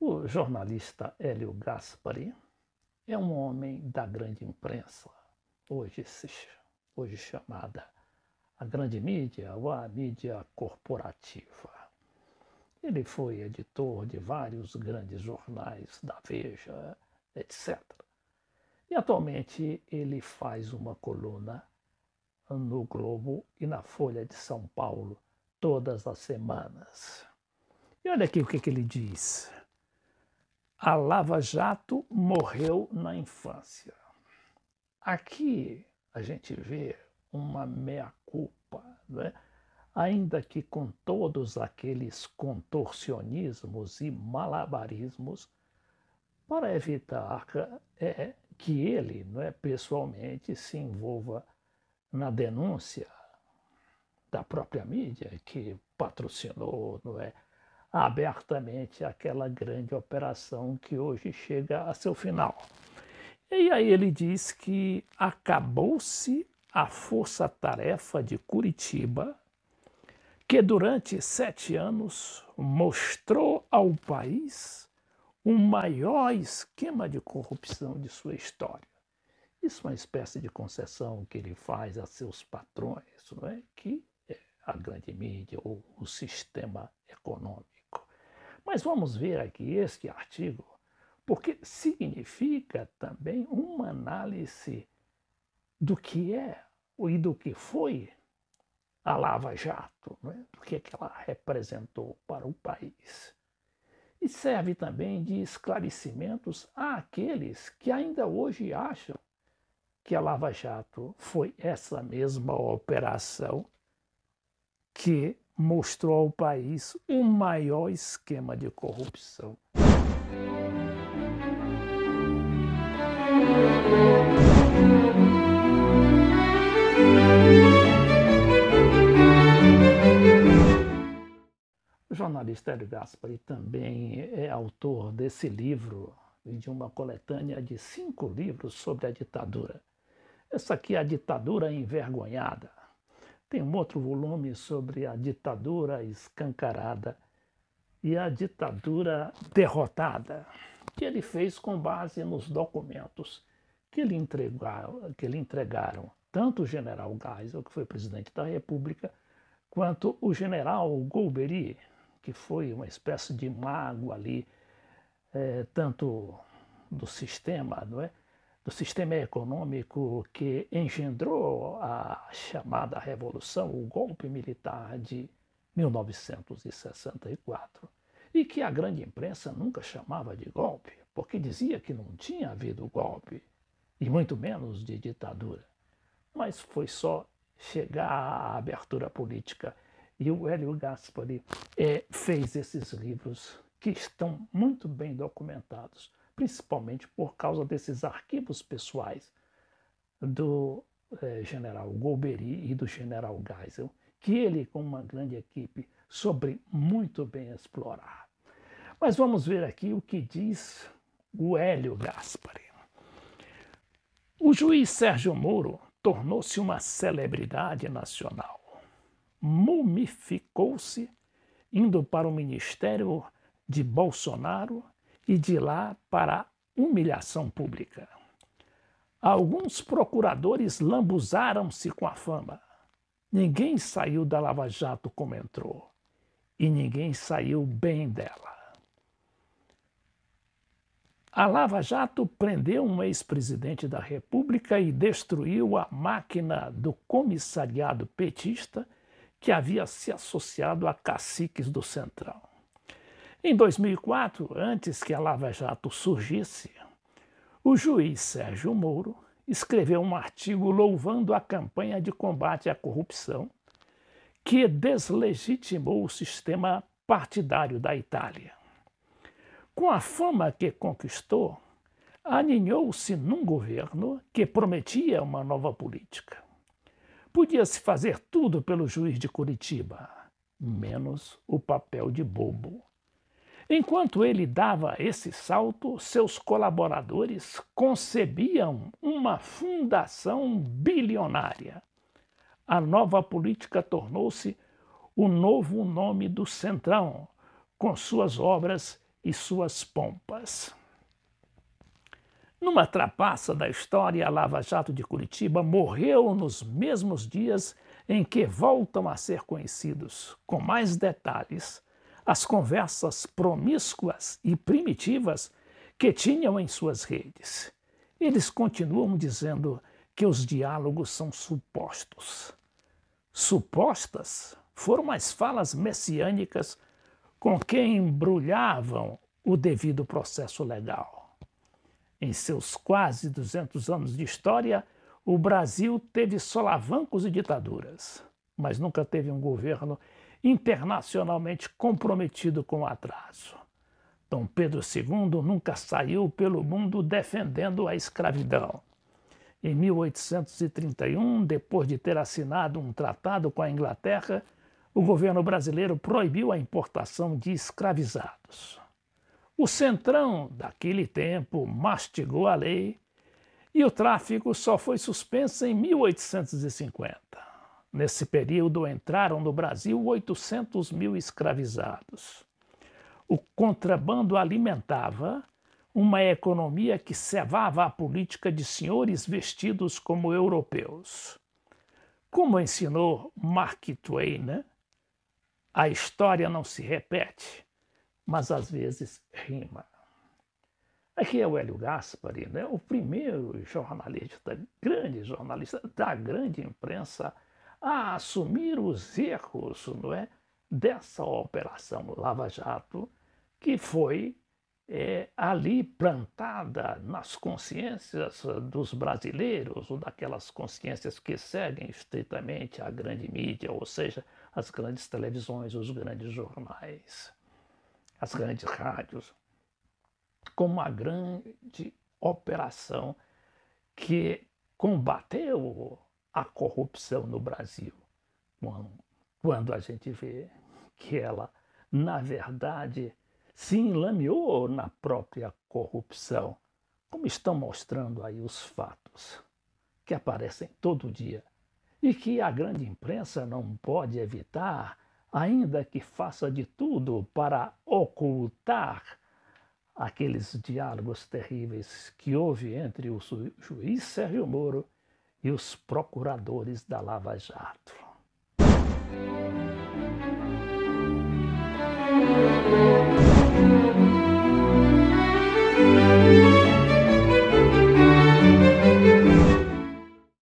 O jornalista Hélio Gaspari é um homem da grande imprensa, hoje, hoje chamada a grande mídia ou a mídia corporativa. Ele foi editor de vários grandes jornais da Veja, etc. E atualmente ele faz uma coluna no Globo e na Folha de São Paulo todas as semanas. E olha aqui o que ele diz. A Lava Jato morreu na infância. Aqui a gente vê uma meia-culpa, né? Ainda que com todos aqueles contorcionismos e malabarismos, para evitar que ele, pessoalmente, se envolva na denúncia da própria mídia que patrocinou, abertamente aquela grande operação que hoje chega a seu final. E aí ele diz que acabou-se a força-tarefa de Curitiba, que durante 7 anos mostrou ao país o maior esquema de corrupção de sua história. Isso é uma espécie de concessão que ele faz a seus patrões, que é a grande mídia ou o sistema econômico. Mas vamos ver aqui este artigo, porque significa também uma análise do que é e do que foi a Lava Jato, do que ela representou para o país. E serve também de esclarecimentos àqueles que ainda hoje acham que a Lava Jato foi essa mesma operação que mostrou ao país o maior esquema de corrupção. O jornalista Hélio Gaspari também é autor desse livro e de uma coletânea de 5 livros sobre a ditadura. Essa aqui é a ditadura envergonhada. Tem um outro volume sobre a ditadura escancarada e a ditadura derrotada, que ele fez com base nos documentos que ele entregaram tanto o general Geisel, que foi presidente da República, quanto o general Golbery, que foi uma espécie de mago ali, tanto do sistema, do sistema econômico que engendrou a chamada Revolução, o golpe militar de 1964, e que a grande imprensa nunca chamava de golpe, porque dizia que não tinha havido golpe, e muito menos de ditadura. Mas foi só chegar à abertura política. E o Hélio Gaspari fez esses livros que estão muito bem documentados, principalmente por causa desses arquivos pessoais do general Golbery e do general Geisel, que ele, com uma grande equipe, soube muito bem explorar. Mas vamos ver aqui o que diz o Hélio Gaspari. O juiz Sérgio Moro tornou-se uma celebridade nacional. Mumificou-se, indo para o ministério de Bolsonaro e de lá para a humilhação pública. Alguns procuradores lambuzaram-se com a fama. Ninguém saiu da Lava Jato como entrou, e ninguém saiu bem dela. A Lava Jato prendeu um ex-presidente da República e destruiu a máquina do comissariado petista que havia se associado a caciques do Centrão. Em 2004, antes que a Lava Jato surgisse, o juiz Sérgio Moro escreveu um artigo louvando a campanha de combate à corrupção que deslegitimou o sistema partidário da Itália. Com a fama que conquistou, aninhou-se num governo que prometia uma nova política. Podia-se fazer tudo pelo juiz de Curitiba, menos o papel de bobo. Enquanto ele dava esse salto, seus colaboradores concebiam uma fundação bilionária. A nova política tornou-se o novo nome do Centrão, com suas obras e suas pompas. Numa trapaça da história, a Lava Jato de Curitiba morreu nos mesmos dias em que voltam a ser conhecidos, com mais detalhes, as conversas promíscuas e primitivas que tinham em suas redes. Eles continuam dizendo que os diálogos são supostos. Supostas foram as falas messiânicas com que embrulhavam o devido processo legal. Em seus quase 200 anos de história, o Brasil teve solavancos e ditaduras, mas nunca teve um governo internacionalmente comprometido com o atraso. Dom Pedro II nunca saiu pelo mundo defendendo a escravidão. Em 1831, depois de ter assinado um tratado com a Inglaterra, o governo brasileiro proibiu a importação de escravizados. O Centrão, daquele tempo, mastigou a lei e o tráfico só foi suspenso em 1850. Nesse período entraram no Brasil 800 mil escravizados. O contrabando alimentava uma economia que cevava a política de senhores vestidos como europeus. Como ensinou Mark Twain, né? A história não se repete, mas às vezes rima. Aqui é o Hélio Gaspari, né? O primeiro grande jornalista da grande imprensa a assumir os erros, não é, dessa operação Lava Jato, que foi ali plantada nas consciências dos brasileiros, ou daquelas consciências que seguem estritamente a grande mídia, ou seja, as grandes televisões, os grandes jornais, as grandes rádios, como uma grande operação que combateu a corrupção no Brasil. Quando a gente vê que ela, na verdade, se enlameou na própria corrupção, como estão mostrando aí os fatos que aparecem todo dia e que a grande imprensa não pode evitar, ainda que faça de tudo para ocultar aqueles diálogos terríveis que houve entre o juiz Sérgio Moro e os procuradores da Lava Jato.